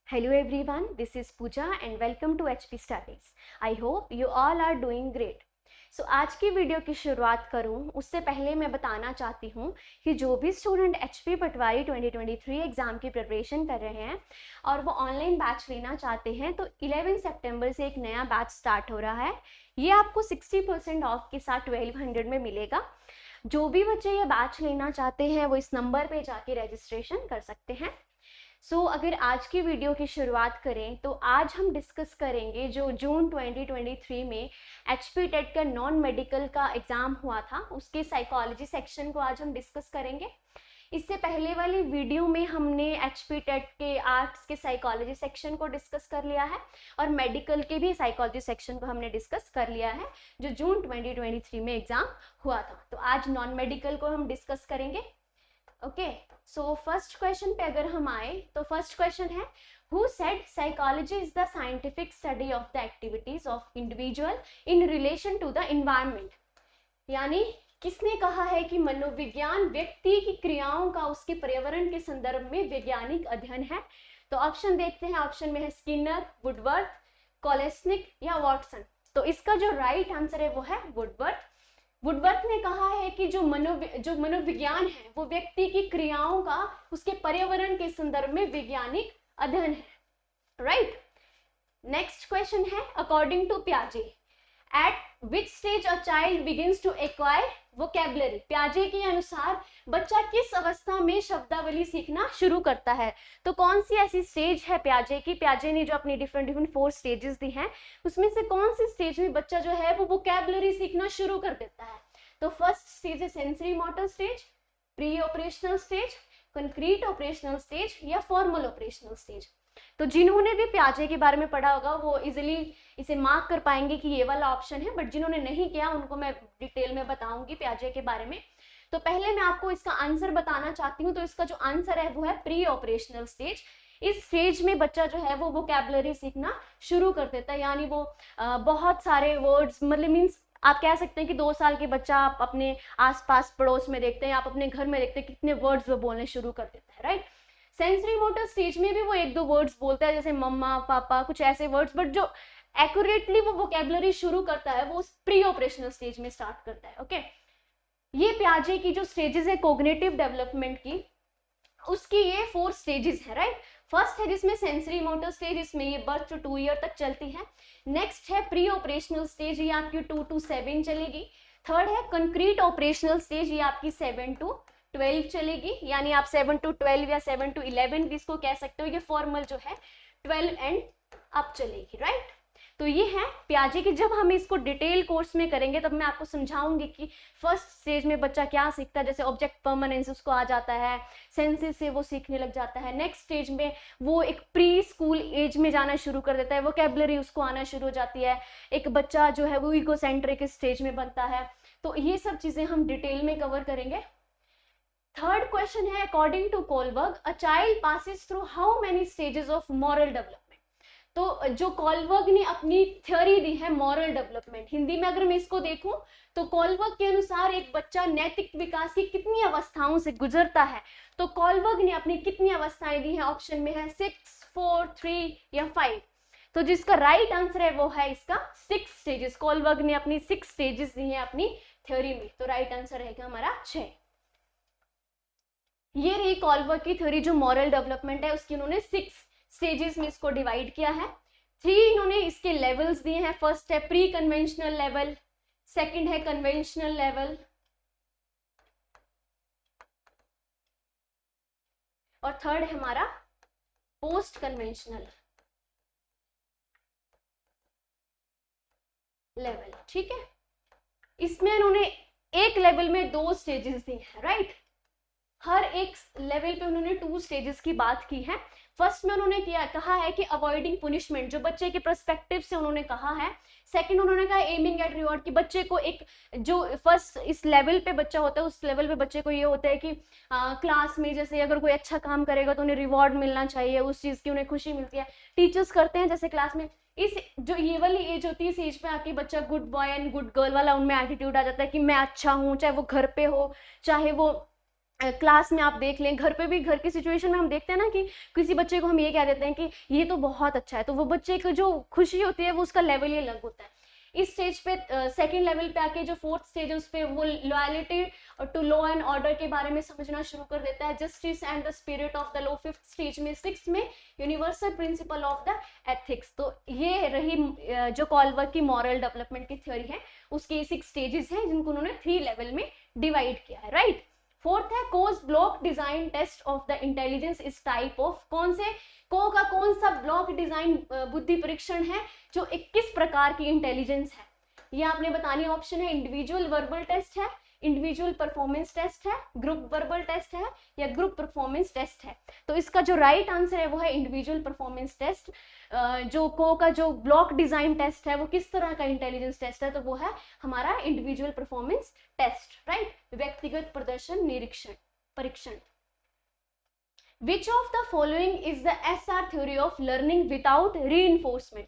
Hello everyone, this is Pooja and welcome to HP Studies. I hope you all are doing great. So आज की video की शुरुआत करूं उससे पहले मैं बताना चाहती हूं कि जो भी स्टूडेंट HP पटवारी 2023 एग्ज़ाम की प्रिपरेशन कर रहे हैं और वो ऑनलाइन बैच लेना चाहते हैं तो 11 सितंबर से एक नया बैच स्टार्ट हो रहा है। ये आपको 60% ऑफ के साथ 1200 में मिलेगा। जो भी बच्चे ये बैच लेना चाहते हैं वो इस नंबर पे जाके रजिस्ट्रेशन कर सकते हैं। अगर आज की वीडियो की शुरुआत करें तो आज हम डिस्कस करेंगे जो जून 2023 में HP टेट का नॉन मेडिकल का एग्ज़ाम हुआ था उसके साइकोलॉजी सेक्शन को आज हम डिस्कस करेंगे। इससे पहले वाली वीडियो में हमने HP टेट के आर्ट्स के साइकोलॉजी सेक्शन को डिस्कस कर लिया है और मेडिकल के भी साइकोलॉजी सेक्शन को हमने डिस्कस कर लिया है जो जून 2023 में एग्ज़ाम हुआ था। तो आज नॉन मेडिकल को हम डिस्कस करेंगे। ओके, सो फर्स्ट क्वेश्चन पे अगर हम आए तो फर्स्ट क्वेश्चन है who said psychology is the scientific study of the activities of individual in relation to the environment. यानी किसने कहा है कि मनोविज्ञान व्यक्ति की क्रियाओं का उसके पर्यावरण के संदर्भ में वैज्ञानिक अध्ययन है। तो ऑप्शन देखते हैं, ऑप्शन में है स्किनर, वुडवर्थ, कोलेस्निक या वॉटसन। तो इसका जो राइट आंसर है वो है वुडवर्थ। वुडवर्थ ने कहा है कि जो मनोविज्ञान है वो व्यक्ति की क्रियाओं का उसके पर्यावरण के संदर्भ में वैज्ञानिक अध्ययन है। राइट, नेक्स्ट क्वेश्चन है अकॉर्डिंग टू पियाजे at which stage a child begins to acquire vocabulary. पियाजे के अनुसार बच्चा किस अवस्था में शब्दावली सीखना शुरू करता है। तो कौन सी ऐसी स्टेज है पियाजे की, पियाजे ने जो अपनी डिफरेंट 4 स्टेजेस दी हैं उसमें से कौन सी स्टेज में बच्चा जो है वो वोकैबुलरी सीखना शुरू कर देता है। तो फर्स्ट स्टेज है sensory motor stage, pre operational stage, concrete operational stage या फॉर्मल ऑपरेशनल स्टेज। तो जिन्होंने भी पियाजे के बारे में पढ़ा होगा वो इजिली इसे मार्क कर पाएंगे कि ये वाला ऑप्शन है, बट जिन्होंने नहीं किया उनको मैं डिटेल में बताऊंगी पियाजे के बारे में। तो पहले मैं आपको इसका आंसर बताना चाहती हूँ। तो इसका जो आंसर है वो है प्री ऑपरेशनल स्टेज। इस स्टेज में बच्चा जो है वो वोकैबुलरी सीखना शुरू कर देता है, यानी वो बहुत सारे वर्ड्स, मतलब मीन्स आप कह सकते हैं कि 2 साल के बच्चा आप अपने आसपास पड़ोस में देखते हैं, आप अपने घर में देखते हैं कितने वर्ड्स वो बोलने शुरू कर देता है। राइट, सेंसरी मोटर स्टेज में भी वो 1-2 वर्ड्स बोलता है जैसे मम्मा, पापा, कुछ ऐसे वर्ड्स, बट जो एक्यूरेटली वो वोकैबुलरी शुरू करता है वो प्री ऑपरेशनल स्टेज में स्टार्ट करता है। ओके, ये पियाजे की जो स्टेजेस है कोग्निटिव डेवलपमेंट की, उसकी ये 4 स्टेजेस है। राइट, फर्स्ट है जिसमें सेंसरी मोटर स्टेज, इसमें ये बर्थ टू 2 ईयर तक चलती है। नेक्स्ट है प्री ऑपरेशनल स्टेज, ये आपकी 2 to 7 चलेगी। थर्ड है कंक्रीट ऑपरेशनल स्टेज, ये आपकी 7 to 12 चलेगी, यानी आप 7 to 12 या 7 to 11 भी इसको कह सकते हो। ये फॉर्मल जो है 12 एंड अप चलेगी। राइट, तो ये है पियाजे की। जब हम इसको डिटेल कोर्स में करेंगे तब मैं आपको समझाऊंगी कि फर्स्ट स्टेज में बच्चा क्या सीखता है, जैसे ऑब्जेक्ट परमानेंस उसको आ जाता है, सेंसेस से वो सीखने लग जाता है। नेक्स्ट स्टेज में वो एक प्री स्कूल एज में जाना शुरू कर देता है, वोकैबुलरी उसको आना शुरू हो जाती है। एक बच्चा जो है वो इगोसेंट्रिक स्टेज में बनता है। तो ये सब चीजें हम डिटेल में कवर करेंगे। थर्ड क्वेश्चन है according to Kohlberg a child passes through how many stages of moral development. तो जो कोलबर्ग ने अपनी थ्योरी दी है मॉरल डेवलपमेंट, हिंदी में अगर मैं इसको देखूं तो कोलबर्ग के अनुसार एक बच्चा नैतिक विकास की कितनी अवस्थाओं से गुजरता है। तो कोलबर्ग ने अपनी कितनी अवस्थाएं दी हैं, ऑप्शन में है 6, 4, 3 या 5। तो जिसका राइट आंसर है वो है इसका 6 स्टेजेस। कोलबर्ग ने अपनी 6 स्टेजेस दी हैं अपनी थ्योरी में, तो राइट आंसर रहेगा हमारा 6। ये रही कोलबर्ग की थ्योरी जो मॉरल डेवलपमेंट है उसकी उन्होंने 6 स्टेजेस में इसको डिवाइड किया है। 3 इन्होंने इसके लेवल्स दिए हैं। फर्स्ट है प्री कन्वेंशनल लेवल, सेकंड है कन्वेंशनल लेवल और थर्ड है हमारा पोस्ट कन्वेंशनल लेवल। ठीक है, इसमें उन्होंने एक लेवल में 2 स्टेजेस दी हैं। राइट, हर एक लेवल पे उन्होंने 2 स्टेजेस की बात की है। फर्स्ट में उन्होंने कहा है कि अवॉइडिंग पुनिशमेंट, जो बच्चे के पर्सपेक्टिव से उन्होंने कहा है। सेकंड उन्होंने कहा एमिंग एट रिवॉर्ड, कि बच्चे को एक जो फर्स्ट इस लेवल पे बच्चा होता है उस लेवल पे बच्चे को ये होता है कि क्लास में जैसे अगर कोई अच्छा काम करेगा तो उन्हें रिवॉर्ड मिलना चाहिए, उस चीज़ की उन्हें खुशी मिलती है। टीचर्स करते हैं जैसे क्लास में। इस जो ये वाली एज होती है इस एज में आके बच्चा good boy and good girl वाला उनमें एटीट्यूड आ जाता है कि मैं अच्छा हूँ, चाहे वो घर पे हो चाहे वो क्लास में आप देख लें, घर पे भी, घर की सिचुएशन में हम देखते हैं ना कि किसी बच्चे को हम ये कह देते हैं कि ये तो बहुत अच्छा है, तो वो बच्चे को जो खुशी होती है वो उसका लेवल ही अलग होता है। इस स्टेज पे सेकंड लेवल पे आके जो फोर्थ स्टेज है उस पे वो loyalty to law and order के बारे में समझना शुरू कर देता है, justice and the spirit of the law. Fifth stage में, सिक्स में universal principle of the ethics. तो ये रही जो कॉलबर्ग की मॉरल डेवलपमेंट की थ्योरी है, उसके 6 स्टेजेस हैं जिनको उन्होंने 3 लेवल में डिवाइड किया है, राइट। फोर्थ है Kohs block design test of the intelligence इस टाइप ऑफ, कौन से को का कौन सा ब्लॉक डिजाइन बुद्धि परीक्षण है जो एक किस प्रकार की इंटेलिजेंस है, ये आपने बतानी। ऑप्शन है इंडिविजुअल वर्बल टेस्ट है, इंडिविजुअल परफॉर्मेंस टेस्ट है, ग्रुप वर्बल टेस्ट है, या ग्रुप परफॉर्मेंस टेस्ट है। तो इसका जो राइट आंसर है वो है इंडिविजुअल परफॉर्मेंस टेस्ट। जो को का जो ब्लॉक डिजाइन टेस्ट है वो किस तरह का इंटेलिजेंस टेस्ट है, तो वो है हमारा इंडिविजुअल परफॉर्मेंस टेस्ट, राइट, व्यक्तिगत प्रदर्शन निरीक्षण परीक्षण। Which of the following is the SR theory of learning without reinforcement?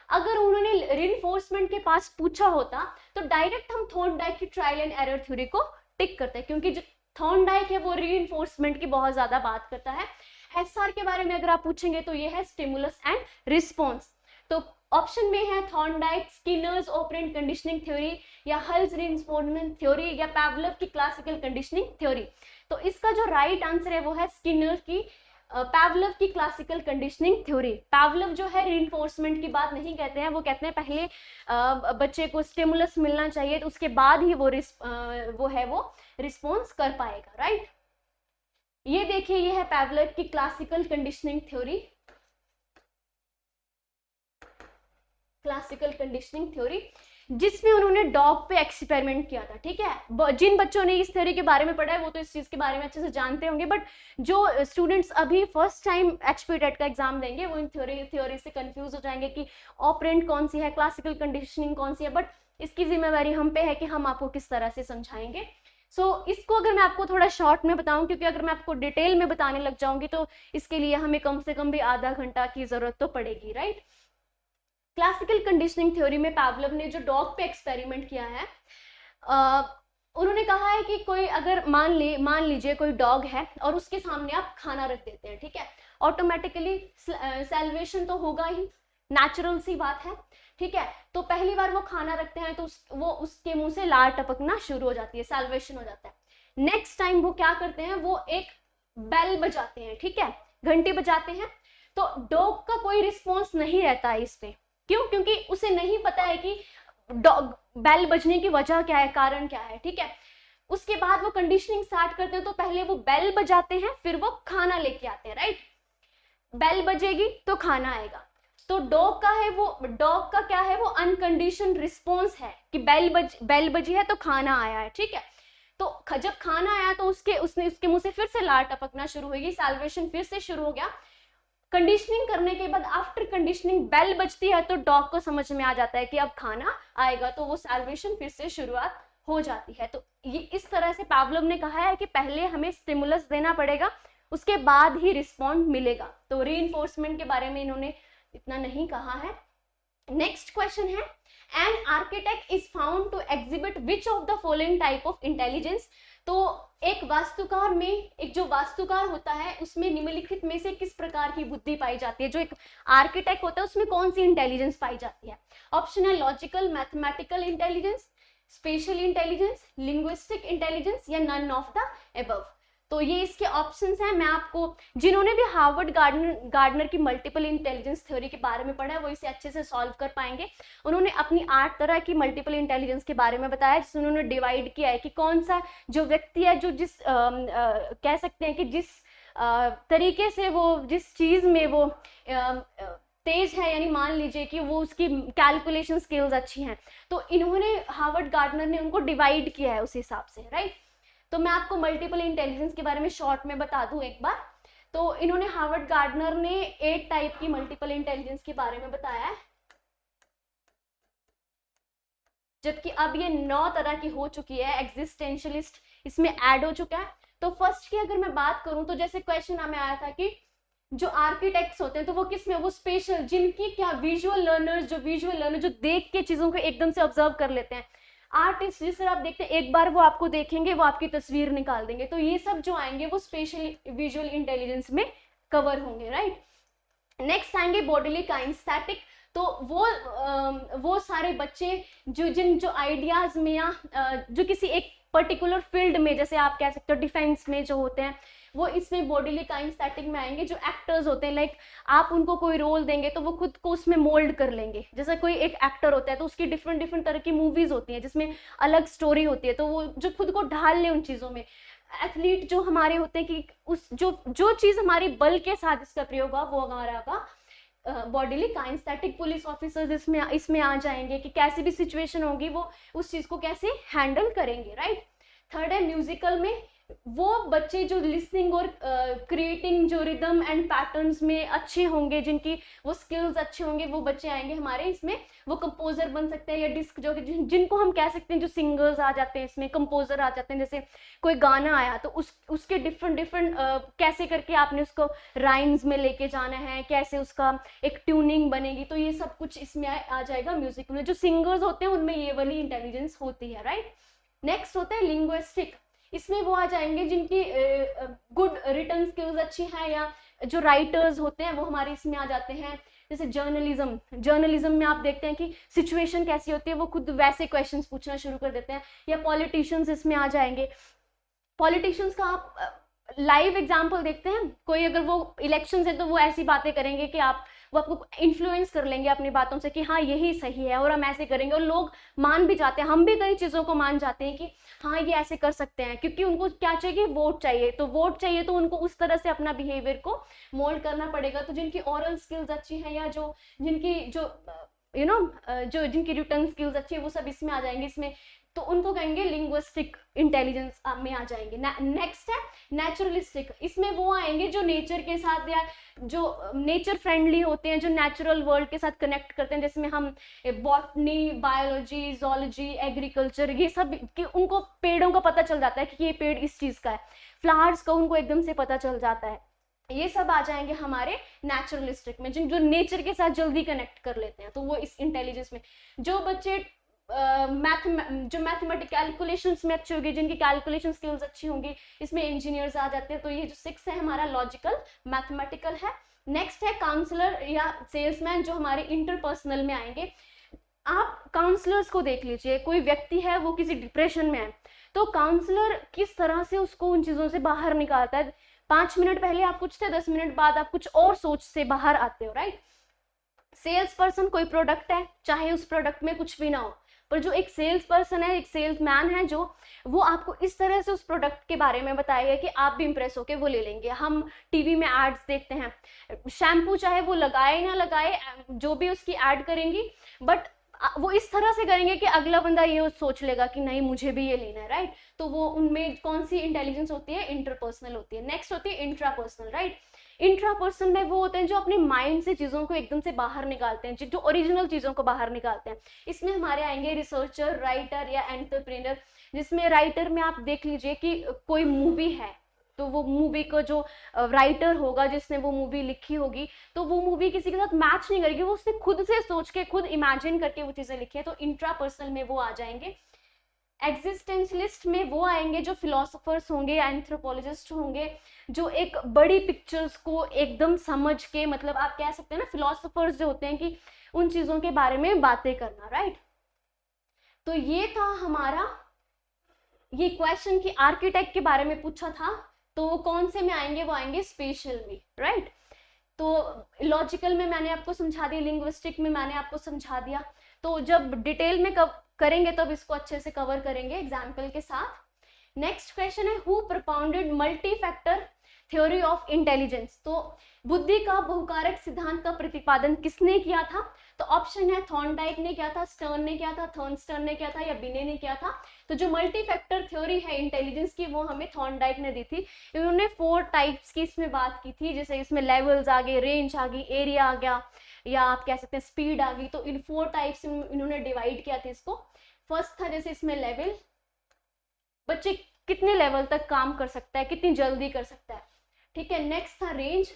अगर उन्होंने reinforcement के पास पूछा होता तो डायरेक्ट हम थॉर्नडाइक की ट्रायल एंड एरर थ्योरी को टिक करते हैं, क्योंकि जो थॉर्नडाइक है वो reinforcement की बहुत ज्यादा बात करता है। SR के बारे में अगर आप पूछेंगे तो ये है स्टिमुलस एंड रिस्पॉन्स। तो ऑप्शन में है Thorndike, Skinner's operant conditioning theory, या हल्स रिइंफोर्समेंट थ्योरी, या पावलोव की क्लासिकल कंडीशनिंग थ्योरी। तो इसका जो राइट आंसर है वो है स्किनर की पावलोव की क्लासिकल कंडीशनिंग थ्योरी। पावलोव जो है रिइंफोर्समेंट की बात नहीं कहते हैं, वो कहते हैं पहले बच्चे को स्टिमुलस मिलना चाहिए तो उसके बाद ही वो रिस्पॉन्स कर पाएगा, राइट। ये देखिए, ये है पावलोव की classical conditioning theory, classical conditioning theory, जिसमें उन्होंने डॉग पे एक्सपेरिमेंट किया था, ठीक है। जिन बच्चों ने इस थ्योरी के बारे में पढ़ा है वो तो इस चीज के बारे में अच्छे से जानते होंगे, बट जो स्टूडेंट्स अभी फर्स्ट टाइम एचपी टेट का एग्जाम देंगे वो इन थ्योरी से कंफ्यूज हो जाएंगे कि ऑपरेंट कौन सी है, क्लासिकल कंडीशनिंग कौन सी है, बट इसकी जिम्मेवारी हम पे है कि हम आपको किस तरह से समझाएंगे। इसको अगर मैं आपको थोड़ा शॉर्ट में बताऊं, क्योंकि अगर मैं आपको डिटेल में बताने लग जाऊंगी तो इसके लिए हमें कम से कम भी आधा घंटा की जरूरत तो पड़ेगी, राइट। क्लासिकल कंडीशनिंग थ्योरी में पावलोव ने जो डॉग पे एक्सपेरिमेंट किया है, उन्होंने कहा है कि कोई अगर मान लीजिए कोई डॉग है और उसके सामने आप खाना रख देते हैं, ठीक है, ऑटोमेटिकली सैल्वेशन तो होगा ही, नेचुरल सी बात है, ठीक है। तो पहली बार वो खाना रखते हैं तो वो उसके मुंह से लार टपकना शुरू हो जाती है, सैल्वेशन हो जाता है। नेक्स्ट टाइम वो क्या करते हैं, वो एक बेल बजाते हैं, ठीक है, घंटी बजाते हैं, तो डॉग का कोई रिस्पॉन्स नहीं रहता है इस पे। क्यों? क्योंकि उसे नहीं पता है कि बेल बजने की वजह क्या है, कारण क्या है, ठीक है। उसके बाद वो कंडीशनिंग स्टार्ट करते हैं, तो पहले वो बेल बजाते हैं, फिर वो खाना लेके आते हैं, राइट। बेल बजेगी तो खाना आएगा, तो डॉग का क्या है, वो अनकंडीशन रिस्पॉन्स है कि बेल बजी है तो खाना आया है, ठीक है। तो जब खाना आया तो उसके मुंह से फिर से लार टपकना शुरू हुई, सैल्वेशन फिर से शुरू हो गया। कंडीशनिंग करने के बाद आफ्टर कंडीशनिंग बेल बजती है तो डॉग को समझ में आ जाता है कि अब खाना आएगा, तो वो सैल्वेशन फिर से शुरुआत हो जाती है। तो ये इस तरह से पावलोव ने कहा है कि पहले हमें स्टिमुलस देना पड़ेगा, उसके बाद ही रिस्पॉन्ड मिलेगा। तो रीइंफोर्समेंट के बारे में इन्होंने इतना नहीं कहा है। नेक्स्ट क्वेश्चन है, an architect is found to exhibit which of the following type of intelligence. तो एक जो वास्तुकार होता है उसमें निम्नलिखित में से किस प्रकार की बुद्धि पाई जाती है, जो एक आर्किटेक्ट होता है उसमें कौन सी इंटेलिजेंस पाई जाती है। ऑप्शन है logical mathematical intelligence, special intelligence, linguistic intelligence, या नन ऑफ द अबव। तो ये इसके ऑप्शंस हैं। मैं आपको, जिन्होंने भी हार्वर्ड गार्डनर की मल्टीपल इंटेलिजेंस थ्योरी के बारे में पढ़ा है वो इसे अच्छे से सॉल्व कर पाएंगे। उन्होंने अपनी 8 तरह की मल्टीपल इंटेलिजेंस के बारे में बताया, जिसमें उन्होंने डिवाइड किया है कि कौन सा जो व्यक्ति है जो कह सकते हैं कि जिस तरीके से वो जिस चीज में वो तेज है, यानी मान लीजिए कि वो उसकी कैलकुलेशन स्किल्स अच्छी हैं, तो इन्होंने हार्वर्ड गार्डनर ने उनको डिवाइड किया है उस हिसाब से, राइट। तो मैं आपको मल्टीपल इंटेलिजेंस के बारे में शॉर्ट में बता दूं एक बार। तो इन्होंने हार्वर्ड गार्डनर ने 8 टाइप की मल्टीपल इंटेलिजेंस के बारे में बताया है, जबकि अब ये 9 तरह की हो चुकी है। एग्जिस्टेंशियलिस्ट इसमें ऐड हो चुका है। तो फर्स्ट की अगर मैं बात करूं तो जैसे क्वेश्चन में आया था कि जो आर्किटेक्ट्स होते हैं तो वो किसमें, वो स्पेशल, जिनकी क्या विजुअल लर्नर जो देख के चीजों को एकदम से ऑब्जर्व कर लेते हैं। आर्टिस्ट जिस तरह आप देखते हैं एक बार वो आपको देखेंगे वो आपकी तस्वीर निकाल देंगे, तो ये सब जो आएंगे वो स्पेशल विजुअल इंटेलिजेंस में कवर होंगे, राइट। नेक्स्ट आएंगे बॉडीली काइनेस्थेटिक, तो वो सारे बच्चे जो आइडियाज में या जो किसी एक पर्टिकुलर फील्ड में, जैसे आप कह सकते हो डिफेंस में जो होते हैं, वो इसमें बॉडीली काइनेस्थेटिक में आएंगे। जो एक्टर्स होते हैं, लाइक आप उनको कोई रोल देंगे तो वो खुद को उसमें मोल्ड कर लेंगे। जैसे कोई एक एक्टर होता है तो उसकी डिफरेंट डिफरेंट तरह की मूवीज होती हैं जिसमें अलग स्टोरी होती है, तो वो जो खुद को ढाल ले उन चीजों में। एथलीट जो हमारे होते हैं कि उस जो चीज हमारी बल के साथ इसका प्रयोग हुआ वो हमारा का बॉडीली काइनेस्थेटिक। पुलिस ऑफिसर्स इसमें आ जाएंगे कि कैसी भी सिचुएशन होगी वो उस चीज को कैसे हैंडल करेंगे, राइट। थर्ड है म्यूजिकल में, वो बच्चे जो लिसनिंग और क्रिएटिंग जो रिदम एंड पैटर्न्स में अच्छे होंगे, जिनकी वो स्किल्स अच्छे होंगे, वो बच्चे आएंगे हमारे इसमें। वो कंपोजर बन सकते हैं या डिस्क जो जिनको हम कह सकते हैं, जो सिंगर्स आ जाते हैं इसमें, कंपोजर आ जाते हैं। जैसे कोई गाना आया तो उसके डिफरेंट डिफरेंट कैसे करके आपने उसको राइम्स में लेके जाना है, कैसे उसका एक ट्यूनिंग बनेगी, तो ये सब कुछ इसमें आ जाएगा म्यूजिक में। जो सिंगर्स होते हैं उनमें ये वाली इंटेलिजेंस होती है, राइट। नेक्स्ट होता है लिंग्विस्टिक, इसमें वो आ जाएंगे जिनकी गुड रिटन स्किल्स अच्छी हैं, या जो राइटर्स होते हैं वो हमारे इसमें आ जाते हैं। जैसे जर्नलिज्म में आप देखते हैं कि सिचुएशन कैसी होती है, वो खुद वैसे क्वेश्चंस पूछना शुरू कर देते हैं। या पॉलिटिशियंस इसमें आ जाएंगे। पॉलिटिशियंस का आप लाइव एग्जाम्पल देखते हैं, कोई अगर वो इलेक्शन है तो वो ऐसी बातें करेंगे कि वो आपको इन्फ्लुएंस कर लेंगे अपनी बातों से कि हाँ यही सही है और हम ऐसे करेंगे, और लोग मान भी जाते हैं। हम भी कई चीज़ों को मान जाते हैं कि हाँ ये ऐसे कर सकते हैं, क्योंकि उनको क्या चाहिए, वोट चाहिए। तो वोट चाहिए तो उनको उस तरह से अपना बिहेवियर को मोल्ड करना पड़ेगा। तो जिनकी ओरल स्किल्स अच्छी हैं या जिनकी जिनकी रिटर्न स्किल्स अच्छी है, वो सब इसमें आ जाएंगे इसमें, तो उनको कहेंगे लिंग्विस्टिक इंटेलिजेंस में आ जाएंगे। नेक्स्ट है नेचुरलिस्टिक, इसमें वो आएंगे जो नेचर के साथ या जो नेचर फ्रेंडली होते हैं, जो नेचुरल वर्ल्ड के साथ कनेक्ट करते हैं। जिसमें हम बॉटनी, बायोलॉजी, जोलॉजी, एग्रीकल्चर, ये सब कि उनको पेड़ों का पता चल जाता है कि ये पेड़ इस चीज का है, फ्लावर्स का उनको एकदम से पता चल जाता है। ये सब आ जाएंगे हमारे नेचुरलिस्टिक में, जो नेचर के साथ जल्दी कनेक्ट कर लेते हैं, तो वो इस इंटेलिजेंस में। जो बच्चे जो मैथमेटिक कैलकुलेशंस में अच्छी होगी, जिनकी कैलकुलेशन स्किल्स अच्छी होंगी, इसमें इंजीनियर्स आ जाते हैं। तो ये जो 6 है हमारा लॉजिकल मैथमेटिकल है। नेक्स्ट है काउंसलर या सेल्समैन, जो हमारे इंटरपर्सनल में आएंगे। आप काउंसलर्स को देख लीजिए, कोई व्यक्ति है वो किसी डिप्रेशन में है, तो काउंसलर किस तरह से उसको उन चीजों से बाहर निकालता है। 5 मिनट पहले आप कुछ थे, 10 मिनट बाद आप कुछ और सोच से बाहर आते हो, राइट। सेल्स पर्सन कोई प्रोडक्ट है, चाहे उस प्रोडक्ट में कुछ भी ना हो, पर जो एक सेल्स पर्सन है, एक सेल्स मैन है, जो वो आपको इस तरह से उस प्रोडक्ट के बारे में बताएगा कि आप भी इंप्रेस होके वो ले लेंगे। हम टीवी में एड्स देखते हैं, शैम्पू चाहे वो लगाए ना लगाए, जो भी उसकी एड करेंगी, बट वो इस तरह से करेंगे कि अगला बंदा ये सोच लेगा कि नहीं मुझे भी ये लेना है, राइट। तो वो उनमें कौन सी इंटेलिजेंस होती है, इंटरपर्सनल होती है। नेक्स्ट होती है इंट्रापर्सनल, राइट। इंट्रापर्सन में वो होते हैं जो अपने माइंड से चीजों को एकदम से बाहर निकालते हैं, जो ओरिजिनल चीजों को बाहर निकालते हैं। इसमें हमारे आएंगे रिसर्चर, राइटर या एंटरप्रेन्योर। जिसमें राइटर में आप देख लीजिए कि कोई मूवी है तो वो मूवी को जो राइटर होगा जिसने वो मूवी लिखी होगी, तो वो मूवी किसी के साथ मैच नहीं करेगी, वो उसने खुद से सोच के, खुद इमेजिन करके वो चीजें लिखी है, तो इंट्रापर्सनल में वो आ जाएंगे। एग्जिस्टेंशलिस्ट में वो आएंगे जो फिलोसोफर्स होंगे या एंथ्रोपोलॉजिस्ट होंगे, जो एक बड़ी पिक्चर्स को एकदम समझ के, मतलब आप कह सकते हैं ना, फिलोसोफर्स जो होते हैं कि उन चीजों के बारे में बातें करना, राइट। तो ये था हमारा ये क्वेश्चन कि आर्किटेक्ट के बारे में पूछा था, तो वो कौन से में आएंगे, वो आएंगे स्पेशल में, राइट। तो लॉजिकल में मैंने आपको समझा दिया, लिंग्विस्टिक में मैंने आपको समझा दिया। तो जब डिटेल में करेंगे तब इसको अच्छे से कवर करेंगे एग्जाम्पल के साथ। नेक्स्ट क्वेश्चन है who propounded multi factor theory of intelligence, तो बुद्धि का बहुकारक सिद्धांत का प्रतिपादन किसने किया था। तो ऑप्शन है थॉर्नडाइक ने किया था, स्टर्न ने किया था, थर्नस्टर्न ने किया था, या बिने ने किया था। तो जो मल्टी फैक्टर थ्योरी है इंटेलिजेंस की, वो हमें थॉर्नडाइक ने दी थी। इन्होंने 4 टाइप्स की इसमें बात की थी, जैसे इसमें लेवल्स आ गए, रेंज आ गई, एरिया आ गया, या आप कह सकते हैं स्पीड आ गई। तो इन 4 टाइप्स इन्होंने डिवाइड किया था इसको। फर्स्ट था जैसे इसमें लेवल, बच्चे कितने लेवल तक काम कर सकता है, कितनी जल्दी कर सकता है, ठीक है। नेक्स्ट था रेंज,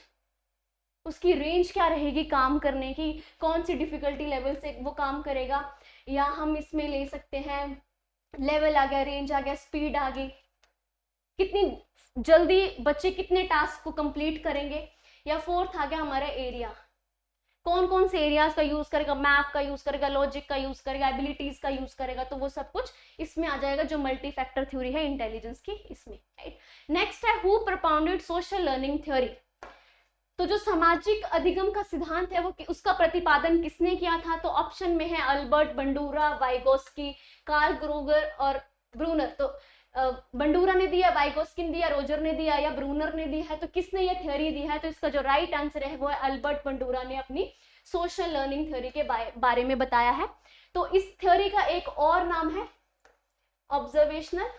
उसकी रेंज क्या रहेगी काम करने की, कौन सी डिफिकल्टी लेवल से वो काम करेगा। या हम इसमें ले सकते हैं लेवल आ गया, रेंज आ गया, स्पीड आ गई, कितनी जल्दी बच्चे कितने टास्क को कंप्लीट करेंगे। या फोर्थ आ गया हमारा एरिया, कौन कौन से एरियाज का यूज करेगा, मैथ का यूज करेगा, लॉजिक का यूज करेगा, एबिलिटीज का यूज करेगा, तो वो सब कुछ इसमें आ जाएगा जो मल्टी फैक्टर थ्योरी है इंटेलिजेंस की, इसमें, राइट। नेक्स्ट है who propounded social learning theory. तो जो सामाजिक अधिगम का सिद्धांत है वो उसका प्रतिपादन किसने किया था, तो ऑप्शन में है अल्बर्ट बंडूरा, वाइगोस्की, कार्ल ग्रोगर और ब्रूनर। तो बंडूरा ने दिया, वाइगोस्की ने दिया, रोजर ने दिया या ब्रूनर ने दिया है, तो किसने ये थ्योरी दी है, तो इसका जो राइट आंसर है वो है अल्बर्ट बंडूरा ने अपनी सोशल लर्निंग थ्योरी के बारे में बताया है। तो इस थ्योरी का एक और नाम है ऑब्जर्वेशनल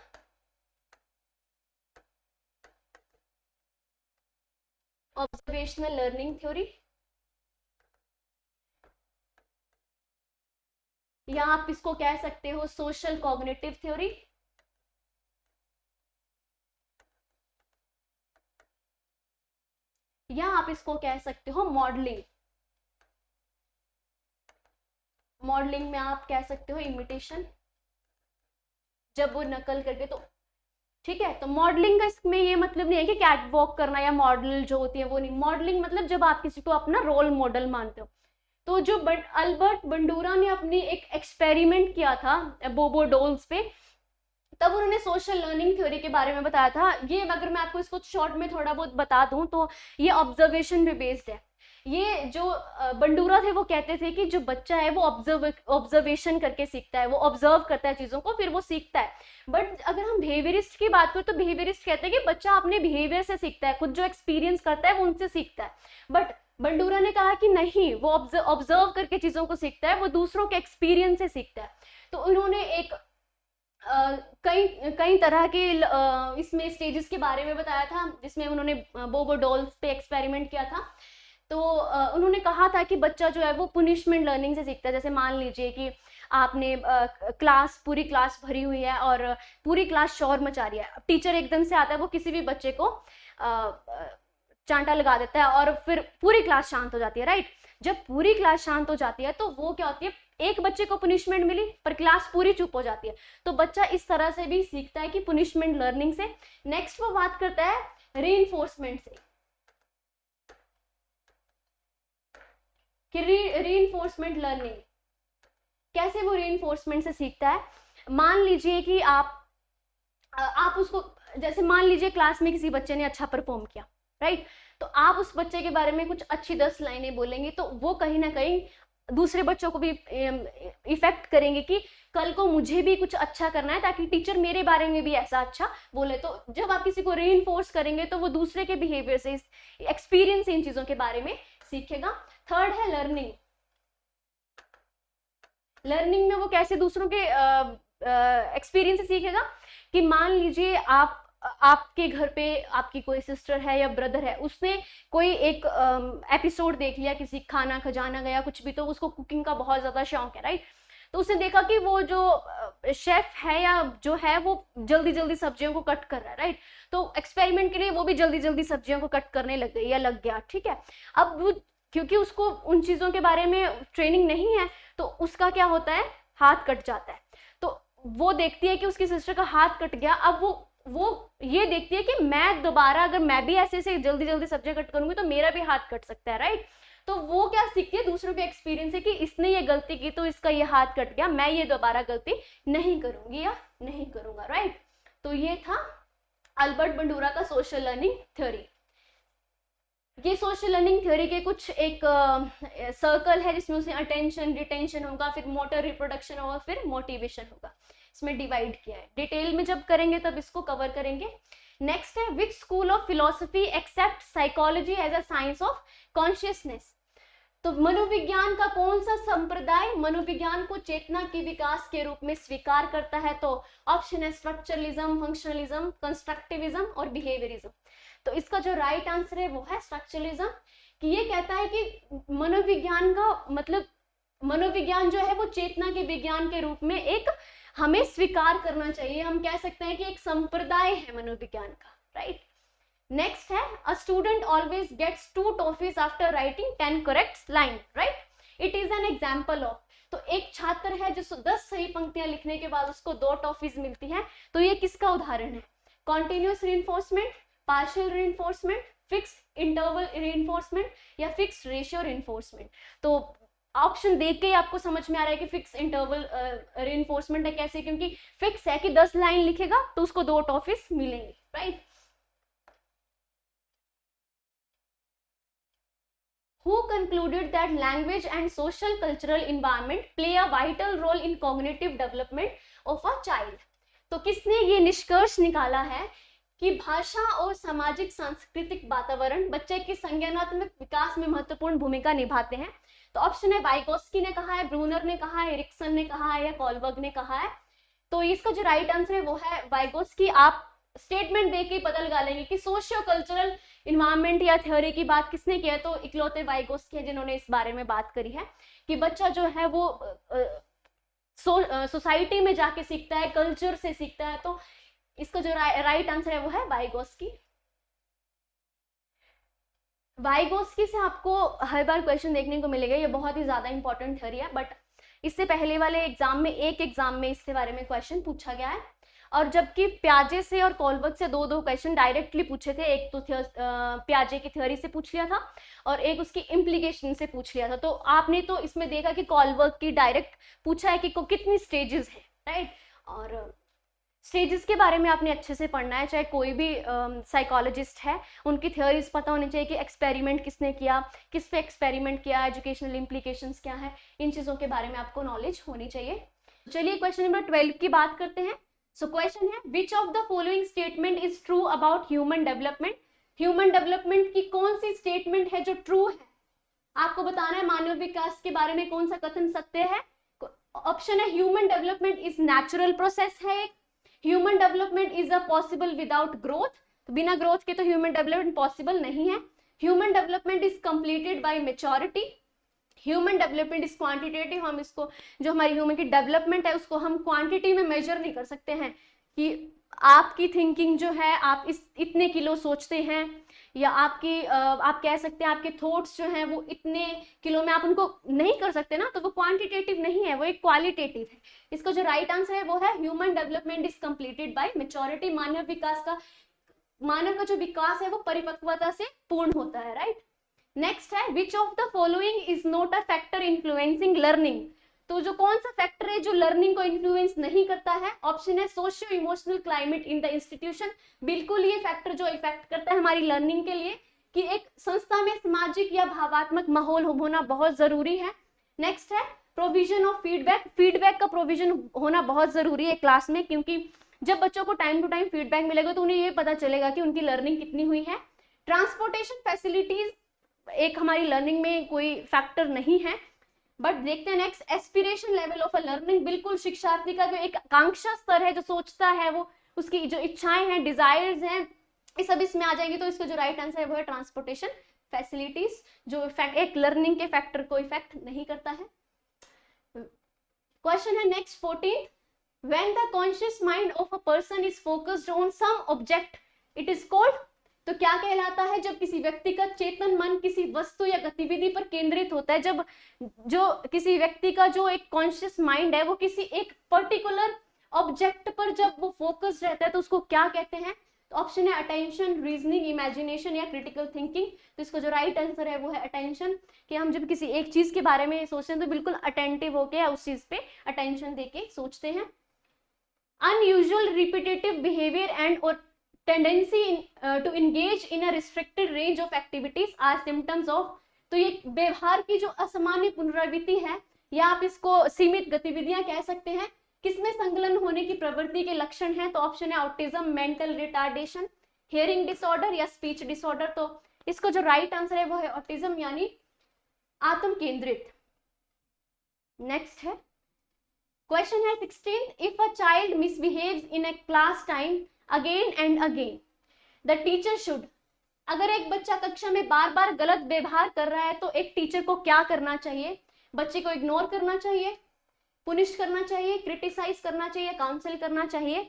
लर्निंग थ्योरी, या आप इसको कह सकते हो सोशल कॉग्निटिव थ्योरी, या आप इसको कह सकते हो मॉडलिंग। मॉडलिंग में आप कह सकते हो इमिटेशन, जब वो नकल करके, तो ठीक है। तो मॉडलिंग का इसमें ये मतलब नहीं है कि कैट वॉक करना या मॉडल जो होती है वो नहीं, मॉडलिंग मतलब जब आप किसी को अपना रोल मॉडल मानते हो। तो जो अल्बर्ट बंडूरा ने अपनी एक एक्सपेरिमेंट किया था बोबो डॉल्स पे, तब उन्होंने सोशल लर्निंग थ्योरी के बारे में बताया था। ये अगर मैं आपको इसको शॉर्ट में थोड़ा बहुत बता दूं तो ये ऑब्जर्वेशन पे बेस्ड है। ये जो बंडूरा थे वो कहते थे कि जो बच्चा है वो ऑब्जर्वेशन करके सीखता है, वो ऑब्जर्व करता है चीजों को, फिर वो सीखता है। बट अगर हम बिहेवियरिस्ट की बात करें तो बिहेवियरिस्ट कहते हैं कि बच्चा अपने बिहेवियर से सीखता है, खुद जो एक्सपीरियंस करता है वो उनसे सीखता है। बट बंडूरा ने कहा कि नहीं, वो ऑब्जर्व करके चीजों को सीखता है, वो दूसरों के एक्सपीरियंस से सीखता है। तो उन्होंने एक कई कई तरह के इसमें स्टेजेस के बारे में बताया था, जिसमें उन्होंने बोबो डॉल्स पे एक्सपेरिमेंट किया था। तो उन्होंने कहा था कि बच्चा जो है वो पुनिशमेंट लर्निंग से सीखता है। जैसे मान लीजिए कि आपने पूरी क्लास भरी हुई है और पूरी क्लास शोर मचा रही है, टीचर एकदम से आता है, वो किसी भी बच्चे को चांटा लगा देता है और फिर पूरी क्लास शांत हो जाती है, राइट। जब पूरी क्लास शांत हो जाती है तो वो क्या होती है, एक बच्चे को पुनिशमेंट मिली पर क्लास पूरी चुप हो जाती है। तो बच्चा इस तरह से भी सीखता है कि पुनिशमेंट लर्निंग से। नेक्स्ट वो बात करता है रीइंफोर्समेंट से, कि रीइंफोर्समेंट लर्निंग कैसे वो रीइंफोर्समेंट से सीखता है। मान लीजिए कि आप उसको, जैसे मान लीजिए क्लास में किसी बच्चे ने अच्छा परफॉर्म किया, राइट, तो आप उस बच्चे के बारे में कुछ अच्छी 10 लाइनें बोलेंगे, तो वो कहीं ना कहीं दूसरे बच्चों को भी इफेक्ट करेंगे कि कल को मुझे भी कुछ अच्छा करना है ताकि टीचर मेरे बारे में भी ऐसा अच्छा बोले। तो जब आप किसी को रीइंफोर्स करेंगे तो वो दूसरे के बिहेवियर से, एक्सपीरियंस से इन चीजों के बारे में सीखेगा। थर्ड है लर्निंग। लर्निंग में वो कैसे दूसरों के एक्सपीरियंस से सीखेगा, कि मान लीजिए आपके घर पे आपकी कोई सिस्टर है या ब्रदर है, उसने कोई एक एपिसोड देख लिया, किसी खाना खजाना गया कुछ भी, तो उसको कुकिंग का बहुत ज्यादा शौक है, राइट। तो उसने देखा कि वो जो शेफ है या जो है वो जल्दी जल्दी सब्जियों को कट कर रहा है, राइट। तो एक्सपेरिमेंट के लिए वो भी जल्दी जल्दी सब्जियों को कट करने लग गई या लग गया, ठीक है। अब वो, क्योंकि उसको उन चीजों के बारे में ट्रेनिंग नहीं है, तो उसका क्या होता है, हाथ कट जाता है। तो वो देखती है कि उसकी सिस्टर का हाथ कट गया। अब वो ये देखती है कि मैं दोबारा अगर मैं भी ऐसे ऐसे जल्दी जल्दी सब्जियां कट करूंगी तो मेरा भी हाथ कट सकता है, राइट। तो वो क्या सीखती है दूसरों के एक्सपीरियंस से कि इसने ये गलती की तो इसका ये हाथ कट गया, मैं ये दोबारा गलती नहीं करूंगी या नहीं करूंगा, राइट। तो ये था अल्बर्ट बंडूरा का सोशल लर्निंग थ्योरी। ये सोशल लर्निंग थ्योरी के कुछ एक सर्कल है जिसमें उसने अटेंशन, रिटेंशन होगा, फिर मोटर रिप्रोडक्शन होगा, फिर मोटिवेशन होगा, इसमें डिवाइड किया है। डिटेल में जब करेंगे तब इसको कवर करेंगे। नेक्स्ट है which school of philosophy accept psychology as a science of consciousness. तो मनोविज्ञान का कौन सा संप्रदाय मनोविज्ञान को चेतना के विकास के रूप में स्वीकार करता है, तो ऑप्शन है स्ट्रक्चरलिज्म, फंक्शनलिज्म, कंस्ट्रक्टिविज्म और बिहेवियरिज्म। तो इसका जो राइट आंसर है वो है स्ट्रक्चरलिज्म, कि ये कहता है कि मनोविज्ञान का मतलब, मनोविज्ञान जो है वो चेतना के विज्ञान के रूप में एक हमें स्वीकार करना चाहिए। हम कह सकते हैं कि एक संप्रदाय है मनोविज्ञान का, राइट। नेक्स्ट है a student always gets 2 toffees after writing 10 correct line, right. It is an example of. तो एक छात्र है जो 10 सही पंक्तियां लिखने के बाद उसको 2 टॉफीज मिलती हैं, तो ये किसका उदाहरण है? Continuous reinforcement, partial reinforcement, fixed interval reinforcement या फिक्स्ड रेशियो रीइंफोर्समेंट। तो ऑप्शन देख के ही आपको समझ में आ रहा है कि फिक्स इंटरवल रीइंफोर्समेंट है। कैसे? क्योंकि फिक्स है कि 10 लाइन लिखेगा तो उसको 2 टॉफीज मिलेंगे, right. Who concluded that language and social cultural environment play a vital role in cognitive development of a child? तो किसने ये निष्कर्ष निकाला है कि भाषा और सामाजिक सांस्कृतिक वातावरण बच्चे के संज्ञानात्मक विकास में महत्वपूर्ण भूमिका निभाते हैं? तो ऑप्शन है वाइगोस्की ने कहा है, ब्रूनर ने कहा है, एरिक्सन ने कहा है या कॉलबर्ग ने कहा है। तो इसका जो राइट आंसर है वो है वाइगोस्की। आप स्टेटमेंट देख के पता लगा लेंगे कि सोशियो कल्चरल इन्वायरमेंट या थ्योरी की बात किसने की है, तो इकलौते वाइगोस्की है जिन्होंने इस बारे में बात करी है कि बच्चा जो है वो सोसाइटी में जाके सीखता है, कल्चर से सीखता है। तो इसका जो राइट आंसर है वो है वाइगोस्की। वाइगोस्की से आपको हर बार क्वेश्चन देखने को मिलेगा, ये बहुत ही ज्यादा इंपॉर्टेंट थ्योरी है, बट इससे पहले वाले एग्जाम में एक एग्जाम में इसके बारे में क्वेश्चन पूछा गया है, और जबकि प्याजे से और कॉलबर्ग से 2 क्वेश्चन डायरेक्टली पूछे थे। एक तो प्याजे की थ्योरी से पूछ लिया था और एक उसकी इम्प्लीकेशन से पूछ लिया था। तो आपने तो इसमें देखा कि कॉलबर्ग की डायरेक्ट पूछा है कि कितनी स्टेजेस है, राइट। और स्टेजेस के बारे में आपने अच्छे से पढ़ना है, चाहे कोई भी साइकोलॉजिस्ट है, उनकी थ्योरीज पता होनी चाहिए कि एक्सपेरिमेंट किसने किया, किस पे एक्सपेरिमेंट किया, एजुकेशनल इम्प्लीकेशंस क्या है, इन चीज़ों के बारे में आपको नॉलेज होनी चाहिए। चलिए क्वेश्चन नंबर 12 की बात करते हैं। सो क्वेश्चन है, which of the following statement is true about human development? Human development की कौन सी स्टेटमेंट है जो ट्रू है? आपको बताना है मानव विकास के बारे में कौन सा कथन सत्य है। ऑप्शन है human development is natural process है, human development is a possible without growth, तो बिना ग्रोथ के तो ह्यूमन डेवलपमेंट पॉसिबल नहीं है, human development is completed by maturity, human development is quantitative, हम इसको जो हमारी ह्यूमन की डेवलपमेंट है उसको हम क्वांटिटी में मेजर नहीं कर सकते हैं कि आपकी थिंकिंग जो है आप इतने किलो सोचते हैं, या आप कह सकते हैं आपके थॉट्स जो हैं वो इतने किलो में, आप उनको नहीं कर सकते ना, तो वो क्वांटिटेटिव नहीं है, वो एक क्वालिटेटिव है। इसका जो राइट आंसर है वो है human development is completed by maturity. मानव का जो विकास है वो परिपक्वता से पूर्ण होता है, राइट। नेक्स्ट है, which of the following is not a factor influencing learning? तो जो कौन सा फैक्टर है जो लर्निंग को इन्फ्लुएंस नहीं करता है? ऑप्शन है socio emotional climate in the institution. बिल्कुल ये फैक्टर जो इफेक्ट करता है हमारी लर्निंग के लिए कि एक संस्था में सामाजिक या भावात्मक माहौल होना बहुत जरूरी है। नेक्स्ट है प्रोविजन ऑफ फीडबैक। फीडबैक का प्रोविजन होना बहुत जरूरी है क्लास में, क्योंकि जब बच्चों को टाइम टू टाइम फीडबैक मिलेगा तो उन्हें ये पता चलेगा कि उनकी लर्निंग कितनी हुई है। ट्रांसपोर्टेशन फैसिलिटीज एक हमारी लर्निंग में कोई फैक्टर नहीं है, बट देखते हैं next, aspiration level of a learning. बिल्कुल शिक्षार्थी का जो एक आकांक्षा स्तर है, जो सोचता है, वो उसकी जो इच्छाएं हैं, डिजायर्स हैं, ये सब इसमें आ जाएंगी। तो इसका जो राइट आंसर है वो है ट्रांसपोर्टेशन फैसिलिटीज, जो एक लर्निंग के फैक्टर को इफेक्ट नहीं करता है। क्वेश्चन है next 14, when the conscious mind of a person is focused on some object it is called? तो क्या कहलाता है जब किसी व्यक्ति का चेतन मन किसी वस्तु या गतिविधि पर केंद्रित होता है? जब जो किसी व्यक्ति का जो एक कॉन्शियस माइंड है वो किसी एक पर्टिकुलर ऑब्जेक्ट पर जब वो फोकस रहता है तो उसको क्या कहते हैं? तो ऑप्शन है अटेंशन, रीजनिंग, इमेजिनेशन या क्रिटिकल थिंकिंग। तो इसका जो राइट आंसर है वो है अटेंशन, कि हम जब किसी एक चीज के बारे में सोचते हैं तो बिल्कुल अटेंटिव होके उस चीज पे अटेंशन देके सोचते हैं। अनयूजुअल रिपीटेटिव बिहेवियर एंड और tendency to engage in a restricted range of activities are symptoms of। तो ये व्यवहार की जो असामान्य पुनरावृत्ति है, या आप इसको सीमित गतिविधियां कह सकते हैं, किसमें संलग्न होने की प्रवृत्ति के लक्षण हैं? तो ऑप्शन है autism, mental retardation, hearing disorder या स्पीच डिसऑर्डर। तो इसको जो राइट आंसर है वो है ऑटिज्म, यानी आत्म केंद्रित। नेक्स्ट है क्वेश्चन है 16, if a child misbehaves in a class time again and again the teacher should. अगर एक बच्चा कक्षा में बार बार गलत व्यवहार कर रहा है तो एक टीचर को क्या करना चाहिए? बच्चे को इग्नोर करना चाहिए, पुनिश करना चाहिए, क्रिटिसाइज करना चाहिए, काउंसिल करना चाहिए?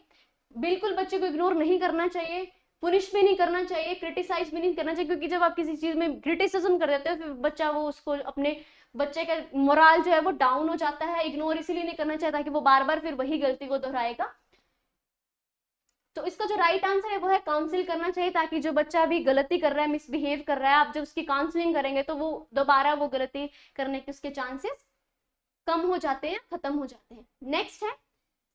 बिल्कुल बच्चे को इग्नोर नहीं करना चाहिए, पुनिश भी नहीं करना चाहिए, क्रिटिसाइज भी नहीं करना चाहिए, क्योंकि जब आप किसी चीज में क्रिटिसिज्म कर देते हो फिर बच्चा वो उसको अपने बच्चे का मोरल जो है वो डाउन हो जाता है। इग्नोर इसीलिए नहीं करना चाहिए ताकि वो बार बार फिर वही गलती को दोहराएगा। तो इसका जो राइट आंसर है वो है काउंसिल करना चाहिए, ताकि जो बच्चा भी गलती कर रहा है, मिसबिहेव कर रहा है, आप जब उसकी काउंसलिंग करेंगे तो वो दोबारा वो गलती करने के उसके चांसेस कम हो जाते हैं, खत्म हो जाते हैं। नेक्स्ट है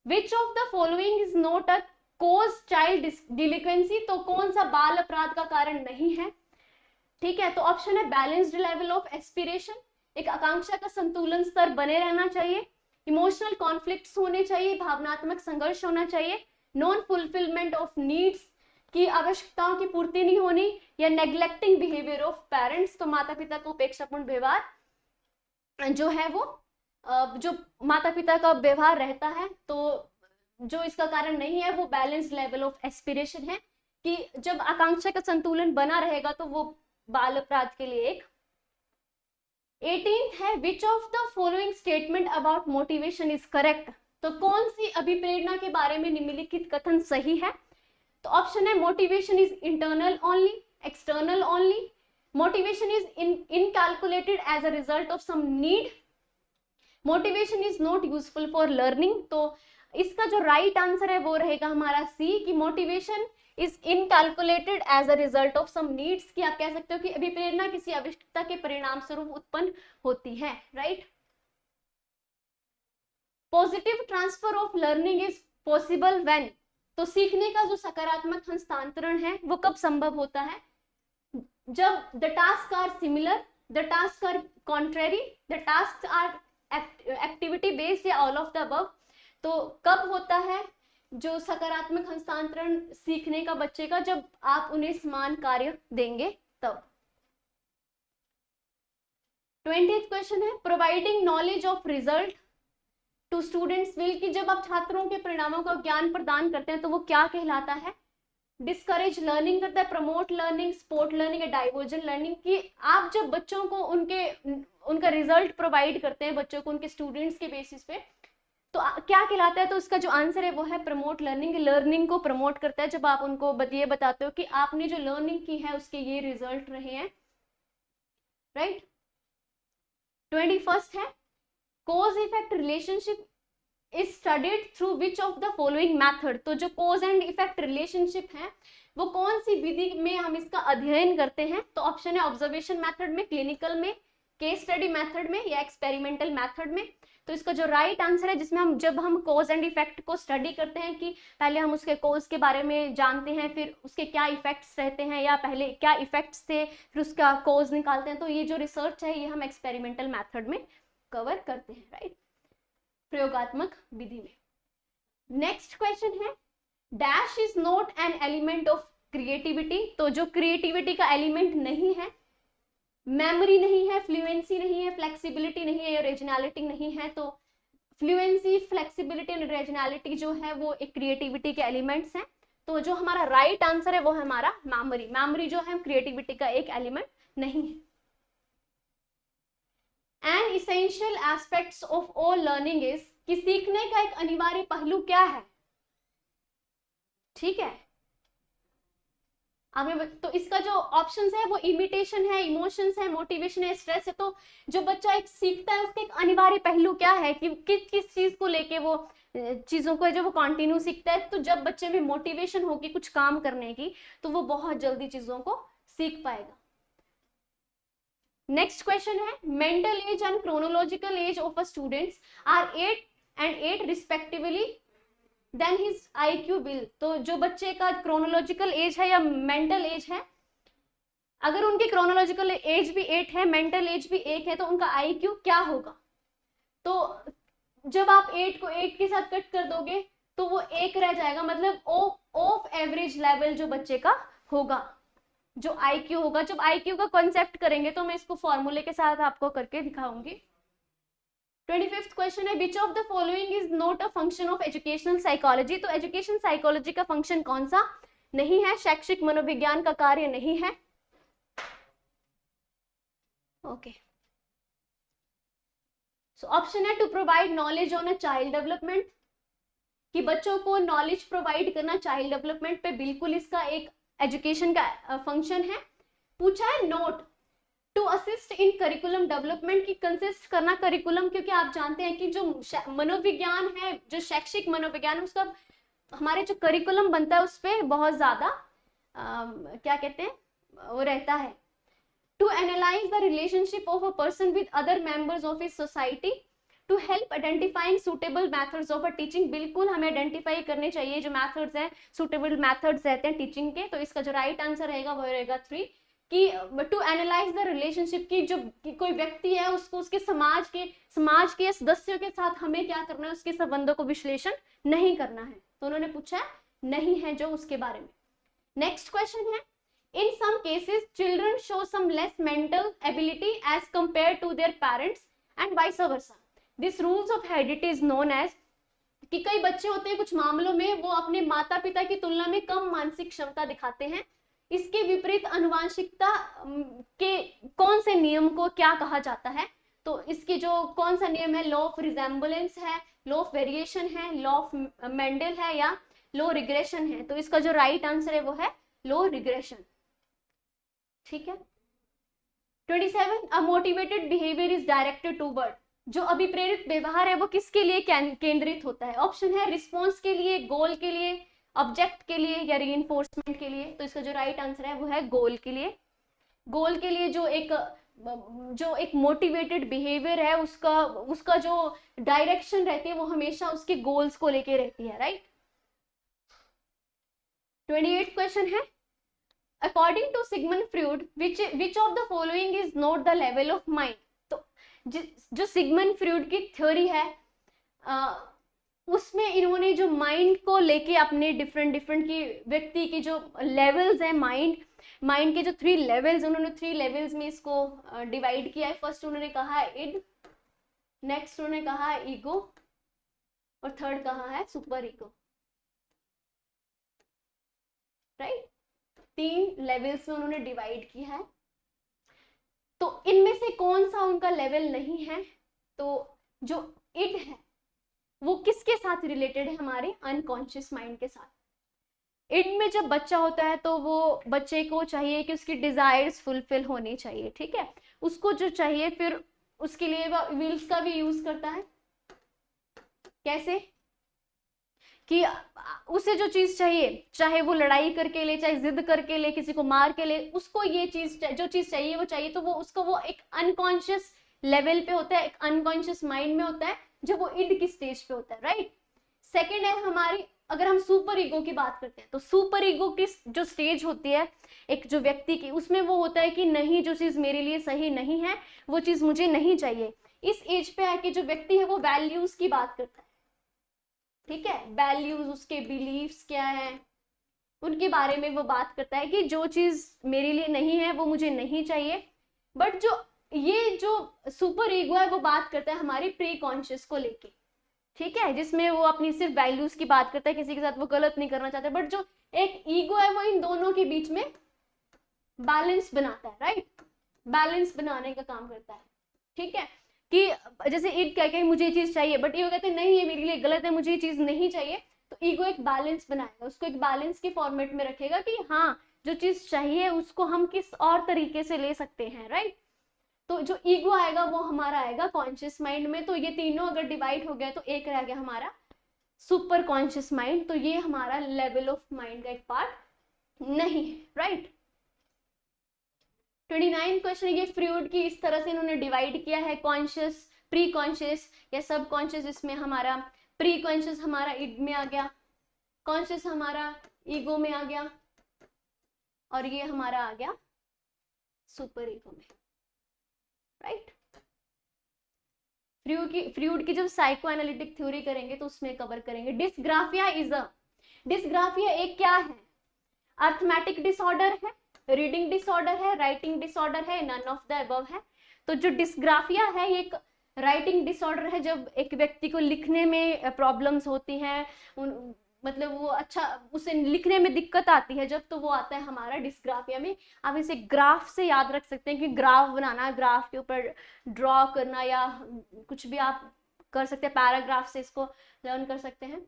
which of the following is not a cause child delinquency, तो कौन सा बाल अपराध का कारण नहीं है। ठीक है, तो ऑप्शन है बैलेंस्ड लेवल ऑफ एस्पिरेशन, एक आकांक्षा का संतुलन स्तर बने रहना चाहिए, इमोशनल कॉन्फ्लिक्ट्स होने चाहिए, भावनात्मक संघर्ष होना चाहिए, नॉन फुलफिलमेंट ऑफ नीड्स की आवश्यकताओं की पूर्ति नहीं होनी, या नेग्लेक्टिंग बिहेवियर ऑफ पेरेंट्स, तो माता पिता को उपेक्षापूर्ण व्यवहार जो है वो जो माता पिता का व्यवहार रहता है, तो जो इसका कारण नहीं है वो बैलेंस लेवल ऑफ एस्पिरेशन है, कि जब आकांक्षा का संतुलन बना रहेगा तो वो बाल अपराध के लिए एक। 18th है which of the following statement about motivation is correct, तो कौन सी अभिप्रेरणा के बारे में निम्नलिखित कथन सही है। तो ऑप्शन है motivation is internal only, external only, motivation is incalculated as a result of some need, motivation is not useful for learning. तो इसका जो राइट आंसर है वो रहेगा हमारा सी, कि motivation is incalculated as a result of some needs, कि आप कह सकते हो कि अभिप्रेरणा किसी आवश्यकता के परिणाम स्वरूप उत्पन्न होती है। Right, positive transfer of learning is possible when, तो सीखने का जो सकारात्मक हस्तांतरण है वो कब संभव होता है, जब the task are similar, the task are contrary, the task are activity based, या ऑल ऑफ द अबव। तो कब होता है जो सकारात्मक हस्तांतरण सीखने का बच्चे का, जब आप उन्हें समान कार्य देंगे तब। 20th क्वेश्चन है providing knowledge of result to students will, कि जब आप छात्रों के परिणामों का ज्ञान प्रदान करते हैं तो वो क्या कहलाता है। डिस्करेज लर्निंग करता है, प्रमोट लर्निंग, सपोर्ट लर्निंग, या डाइवर्जन लर्निंग, कि आप जब बच्चों को उनका रिजल्ट प्रोवाइड करते हैं बच्चों को उनके स्टूडेंट्स के बेसिस पे, तो क्या कहलाता है। तो इसका जो आंसर है वो है प्रमोट लर्निंग, लर्निंग को प्रमोट करता है जब आप उनको ये बताते हो कि आपने जो लर्निंग की है उसके ये रिजल्ट रहे हैं। राइट, 21st है cause effect relationship is studied through which of the following method, तो जो कोज एंड इफेक्ट रिलेशनशिप है वो कौन सी विधि में हम इसका अध्ययन करते हैं। तो ऑप्शन है ऑब्जर्वेशन मेथड में, क्लिनिकल में, केस स्टडी मेथड में, या एक्सपेरिमेंटल मेथड में। तो इसका जो राइट आंसर है, जिसमें जब हम कोज एंड इफेक्ट को स्टडी करते हैं, कि पहले हम उसके कोज के बारे में जानते हैं, फिर उसके क्या इफेक्ट्स रहते हैं, या पहले क्या इफेक्ट्स थे फिर उसका कोज निकालते हैं, तो ये जो रिसर्च है ये हम एक्सपेरिमेंटल मेथड में कवर करते हैं। राइट, प्रयोगात्मक विधि में। नेक्स्ट क्वेश्चन है dash is not an element of creativity, तो जो क्रिएटिविटी का एलिमेंट नहीं है, मेमोरी नहीं है, फ्लुएंसी नहीं है, फ्लेक्सिबिलिटी नहीं है, ओरिजिनलिटी नहीं है। तो फ्लुएंसी, फ्लेक्सिबिलिटी और ओरिजिनलिटी जो है वो एक क्रिएटिविटी के एलिमेंट्स हैं। तो जो हमारा राइट आंसर है वो है हमारा मेमोरी, मेमोरी जो है क्रिएटिविटी का एक एलिमेंट नहीं है। N essential aspects of all learning is, कि सीखने का एक अनिवार्य पहलू क्या है। ठीक है, तो इसका जो ऑप्शंस है वो इमिटेशन है, इमोशंस है, मोटिवेशन है, स्ट्रेस है। तो जो बच्चा एक सीखता है उसका एक अनिवार्य पहलू क्या है, कि किस चीज को लेके वो चीजों को जो वो कंटिन्यू सीखता है। तो जब बच्चे में मोटिवेशन होगी कुछ काम करने की तो वो बहुत जल्दी चीजों को सीख पाएगा। नेक्स्ट क्वेश्चन है mental age and chronological age of a students are 8 and 8 respectively then his IQ will, तो जो बच्चे का क्रोनोलॉजिकल एज है या मेंटल एज है, अगर उनकी क्रोनोलॉजिकल एज भी 8 है, मेंटल एज भी 1 है, तो उनका IQ क्या होगा। तो जब आप 8 को 8 के साथ कट कर दोगे तो वो 1 रह जाएगा, मतलब ऑफ एवरेज लेवल जो बच्चे का होगा, जो IQ होगा। जब IQ का कॉन्सेप्ट करेंगे तो मैं इसको फॉर्मूले के साथ आपको करके दिखाऊंगी। 25th क्वेश्चन है which of the following is not a function of educational psychology, तो एजुकेशन साइकोलॉजी का फंक्शन कौन सा नहीं है, शैक्षिक मनोविज्ञान का कार्य नहीं है। ओके, सो ऑप्शन है to provide knowledge on a child development, कि बच्चों को नॉलेज प्रोवाइड करना चाइल्ड डेवलपमेंट पे बिल्कुल इसका एक एजुकेशन का फंक्शन है। पूछा है not to assist in curriculum development, की कंसिस्ट करना करिकुलम, क्योंकि आप जानते हैं कि जो मनोविज्ञान है, जो शैक्षिक मनोविज्ञान है, उसका हमारे जो करिकुलम बनता है उस पर बहुत ज्यादा क्या कहते हैं वो रहता है। To analyse the relationship of a person with other members of his society, to help identifying suitable methods of a teaching, बिल्कुल हमें आइडेंटिफाई करने चाहिए जो मेथड्स हैं, सुटेबल मेथड्स रहते हैं टीचिंग के। तो इसका जो राइट आंसर रहेगा वो रहेगा 3, कि टू एनालाइज द रिलेशनशिप, की जो कोई व्यक्ति है उसको उसके समाज के सदस्यों के साथ हमें क्या करना है, उसके संबंधों को विश्लेषण नहीं करना है। तो उन्होंने पूछा है नहीं है जो उसके बारे में। नेक्स्ट क्वेश्चन है, in some cases children show some less mental ability as compare to their parents and vice versa, this rules of heredity is known as, कि कई बच्चे होते हैं कुछ मामलों में वो अपने माता पिता की तुलना में कम मानसिक क्षमता दिखाते हैं, इसके विपरीत अनुवांशिकता के कौन से नियम को क्या कहा जाता है? तो इसकी जो कौन सा नियम है, लॉ ऑफ रिजेम्बलेंस है, लॉ ऑफ वेरिएशन है, लॉ ऑफ मेंडल है, या लॉ रिग्रेशन है? तो इसका जो राइट आंसर है वो है लॉ रिग्रेशन। ठीक है। 27, a motivated behaviour is directed toward, जो अभिप्रेरित व्यवहार है वो किसके लिए केंद्रित होता है? ऑप्शन है रिस्पॉन्स के लिए, गोल के लिए, ऑब्जेक्ट के लिए, या रीइंफोर्समेंट के लिए। तो इसका जो राइट आंसर है वो है गोल के लिए। गोल के लिए जो एक मोटिवेटेड बिहेवियर है उसका जो डायरेक्शन रहती है वो हमेशा उसके गोल्स को लेके रहती है, राइट। 28 क्वेश्चन है, according to Sigmund Freud which of the following is not the level of mind? तो जो सिगमंड फ्रॉइड की थ्योरी है उसमें इन्होंने जो माइंड को लेके अपने डिफरेंट की व्यक्ति की जो लेवल्स हैं, माइंड के जो 3 लेवल्स, उन्होंने 3 लेवल्स में इसको डिवाइड किया है। फर्स्ट उन्होंने कहा है इड, नेक्स्ट उन्होंने कहा है ईगो, और थर्ड कहा है सुपर ईगो, राइट। 3 लेवल्स में उन्होंने डिवाइड किया है। तो इनमें से कौन सा उनका लेवल नहीं है? तो जो इड है वो किसके साथ रिलेटेड है? हमारे अनकॉन्शियस माइंड के साथ। इड में जब बच्चा होता है तो वो बच्चे को चाहिए कि उसकी डिजायर्स फुलफिल होनी चाहिए, ठीक है, उसको जो चाहिए, फिर उसके लिए वो विल्स का भी यूज करता है। कैसे? कि उसे जो चीज चाहिए, चाहे वो लड़ाई करके ले, चाहे जिद करके ले, किसी को मार के ले, उसको ये चीज जो चीज चाहिए वो चाहिए। तो वो उसको वो एक अनकॉन्शियस लेवल पे होता है, एक अनकॉन्शियस माइंड में होता है, जब वो इड की स्टेज पे होता है, राइट। सेकेंड है हमारी, अगर हम सुपर ईगो की बात करते हैं तो सुपर ईगो की जो स्टेज होती है एक जो व्यक्ति की, उसमें वो होता है कि नहीं, जो चीज मेरे लिए सही नहीं है वो चीज मुझे नहीं चाहिए। इस एज पे आके जो व्यक्ति है वो वैल्यूज की बात करता है, ठीक है, वैल्यूज, उसके बिलीव्स क्या है उनके बारे में वो बात करता है कि जो चीज मेरे लिए नहीं है वो मुझे नहीं चाहिए। बट ये जो सुपर ईगो है वो बात करता है हमारे प्री कॉन्शियस को लेके, ठीक है, जिसमें वो अपनी सिर्फ वैल्यूज की बात करता है, किसी के साथ वो गलत नहीं करना चाहता। बट जो एक ईगो है वो इन दोनों के बीच में बैलेंस बनाता है, राइट, बैलेंस बनाने का काम करता है, ठीक है। कि जैसे ईग कहता है मुझे ये चीज चाहिए, बट ईगो कहते हैं नहीं ये मेरे लिए गलत है, मुझे ये चीज नहीं चाहिए। तो ईगो एक बैलेंस बनाएगा, उसको एक बैलेंस के फॉर्मेट में रखेगा कि हाँ जो चीज चाहिए उसको हम किस और तरीके से ले सकते हैं, राइट। तो जो ईगो आएगा वो हमारा आएगा कॉन्शियस माइंड में। तो ये तीनों अगर डिवाइड हो गया तो एक रह गया हमारा सुपर कॉन्शियस माइंड। तो ये हमारा लेवल ऑफ माइंड का एक पार्ट नहीं है, राइट। 29 क्वेश्चन, ये फ्रॉइड की इस तरह से इन्होंने डिवाइड किया है, कॉन्शियस, प्री कॉन्शियस या सब कॉन्शियस। इसमें हमारा प्री कॉन्शियस हमारा इड में आ गया, कॉन्शियस हमारा ईगो में आ गया, और ये हमारा आ गया सुपर ईगो में, राइट। फ्रॉइड की जब साइको एनालिटिक थ्योरी करेंगे तो उसमें कवर करेंगे। डिस्ग्राफिया एक क्या है? अर्थमेटिक डिसऑर्डर है, रीडिंग डिसऑर्डर है, राइटिंग डिसऑर्डर है, नन ऑफ द अबव है। तो जो डिस्ग्राफिया है ये एक राइटिंग डिसऑर्डर है, जब एक व्यक्ति को लिखने में प्रॉब्लम्स होती हैं, मतलब वो अच्छा उसे लिखने में दिक्कत आती है जब, तो वो आता है हमारा डिस्ग्राफिया में। आप इसे ग्राफ से याद रख सकते हैं कि ग्राफ बनाना, ग्राफ के ऊपर ड्रॉ करना, या कुछ भी आप कर सकते हैं, पैराग्राफ से इसको लर्न कर सकते हैं।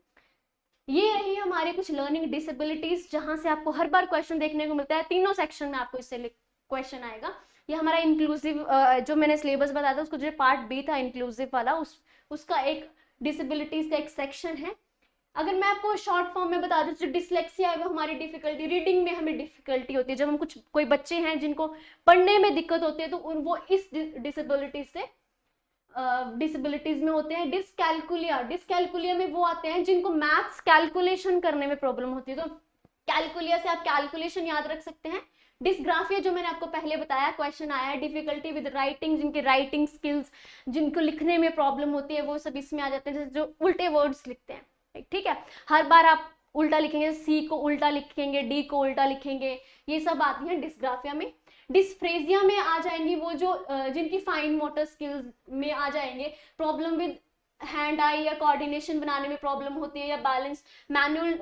ये रही हमारे कुछ लर्निंग डिसेबिलिटीज, जहां से आपको हर बार क्वेश्चन देखने को मिलता है, तीनों सेक्शन में आपको इससे क्वेश्चन आएगा। ये हमारा इंक्लूसिव जो मैंने सिलेबस बताया था, उसको जो पार्ट बी था इंक्लूसिव वाला, उसका एक डिसेबिलिटीज का एक सेक्शन है। अगर मैं आपको शॉर्ट फॉर्म में बता दूं, जो डिसलेक्सिया है वो हमारी डिफिकल्टी, रीडिंग में हमें डिफिकल्टी होती है। जब हम कोई बच्चे हैं जिनको पढ़ने में दिक्कत होती है, तो वो इस डिसेबिलिटीज में होते हैं। डिसकैलकुलिया में वो आते हैं जिनको मैथ्स कैलकुलेशन करने में प्रॉब्लम होती है, तो कैलकुलिया से आप कैलकुलेशन याद रख सकते हैं। डिसग्राफिया जो मैंने आपको पहले बताया, क्वेश्चन आया है, डिफिकल्टी विद राइटिंग, जिनके राइटिंग स्किल्स, जिनको लिखने में प्रॉब्लम होती है, वो सब इसमें आ जाते हैं, जैसे जो उल्टे वर्ड्स लिखते हैं। ठीक है, हर बार आप उल्टा लिखेंगे, सी को उल्टा लिखेंगे, डी को उल्टा लिखेंगे, ये सब आती है डिसग्राफिया में। डिस्फ्रेजिया में आ जाएंगी वो जो जिनकी फाइन मोटर स्किल्स में आ जाएंगे, प्रॉब्लम विद हैंड आई या कोऑर्डिनेशन बनाने में प्रॉब्लम होती है, या बैलेंस मैनुअल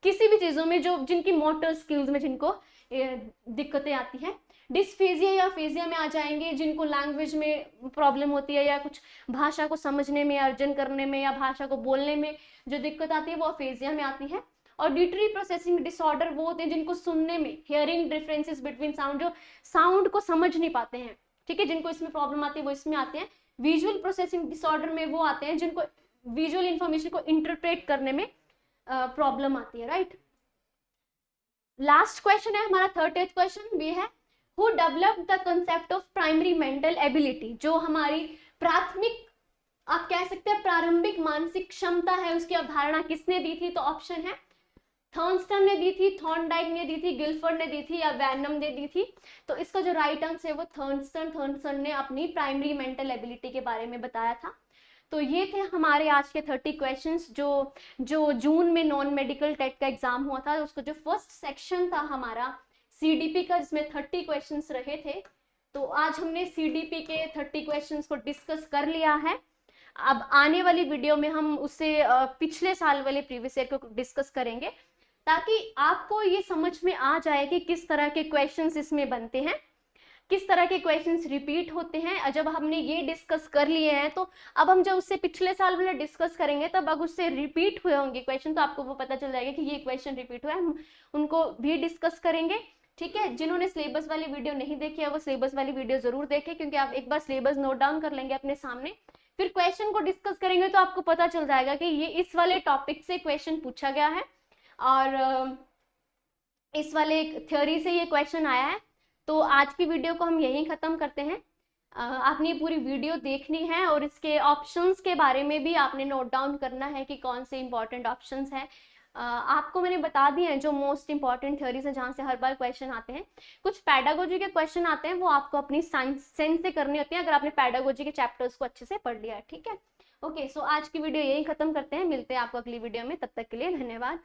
किसी भी चीजों में जो जिनकी मोटर स्किल्स में जिनको दिक्कतें आती हैं। डिस्फेजिया या फेजिया में आ जाएंगे जिनको लैंग्वेज में प्रॉब्लम होती है, या कुछ भाषा को समझने में, अर्जन करने में, या भाषा को बोलने में जो दिक्कत आती है, वो फेजिया में आती है। ऑडिटरी प्रोसेसिंग डिसऑर्डर वो होते हैं जिनको सुनने में, हियरिंग डिफरेंसेस बिटवीन साउंड, जो साउंड को समझ नहीं पाते हैं, ठीक है, जिनको इसमें प्रॉब्लम आती है वो इसमें आते हैं। विजुअल प्रोसेसिंग डिसऑर्डर में वो आते हैं जिनको विजुअल इंफॉर्मेशन को इंटरप्रेट करने में प्रॉब्लम आती है, राइट। लास्ट क्वेश्चन है हमारा 30th क्वेश्चन, ये है who developed the concept of primary mental ability, जो हमारी प्राथमिक, आप कह सकते हैं प्रारंभिक मानसिक क्षमता है, उसकी अवधारणा किसने दी थी? तो ऑप्शन है थॉर्नस्टन ने दी थी, थॉर्नडाइक ने दी थी, गिलफर्ड ने दी थी, या वैनम ने दी थी। तो इसका जो राइट आंसर है वो थॉर्नस्टन ने अपनी प्राइमरी मेंटल एबिलिटी के बारे में बताया था। तो ये थे हमारे आज के 30 क्वेश्चंस जो जून में नॉन मेडिकल टेट का एग्जाम हुआ था, उसको जो फर्स्ट सेक्शन था हमारा सीडीपी का, जिसमें 30 क्वेश्चंस रहे थे। तो आज हमने सीडीपी के 30 क्वेश्चंस को डिस्कस कर लिया है। अब आने वाली वीडियो में हम उससे पिछले साल वाले प्रीवियस ईयर को डिस्कस करेंगे, ताकि आपको ये समझ में आ जाए कि किस तरह के क्वेश्चंस इसमें बनते हैं, किस तरह के क्वेश्चंस रिपीट होते हैं। जब हमने ये डिस्कस कर लिए हैं, तो अब हम जब उससे पिछले साल वाले डिस्कस करेंगे, तब अब उससे रिपीट हुए होंगे क्वेश्चन, तो आपको वो पता चल जाएगा कि ये क्वेश्चन रिपीट हुआ है, हम उनको भी डिस्कस करेंगे। ठीक है, जिन्होंने सिलेबस वाली वीडियो नहीं देखी है वो सिलेबस वाली वीडियो जरूर देखें, क्योंकि आप एक बार सिलेबस नोट डाउन कर लेंगे अपने सामने, फिर क्वेश्चन को डिस्कस करेंगे तो आपको पता चल जाएगा कि ये इस वाले टॉपिक से क्वेश्चन पूछा गया है और इस वाले थ्योरी से ये क्वेश्चन आया है। तो आज की वीडियो को हम यहीं खत्म करते हैं। आपने ये पूरी वीडियो देखनी है और इसके ऑप्शंस के बारे में भी आपने नोट डाउन करना है कि कौन से इंपॉर्टेंट ऑप्शंस हैं। आपको मैंने बता दिए हैं जो मोस्ट इंपॉर्टेंट थ्योरीज है, जहाँ से हर बार क्वेश्चन आते हैं। कुछ पैडागोजी के क्वेश्चन आते हैं, वो आपको अपनी साइंस सेंस से करने होते हैं, अगर आपने पैडागोजी के चैप्टर्स को अच्छे से पढ़ लिया है। ठीक है, ओके, सो आज की वीडियो यहीं खत्म करते हैं, मिलते हैं आपको अगली वीडियो में, तब तक के लिए धन्यवाद।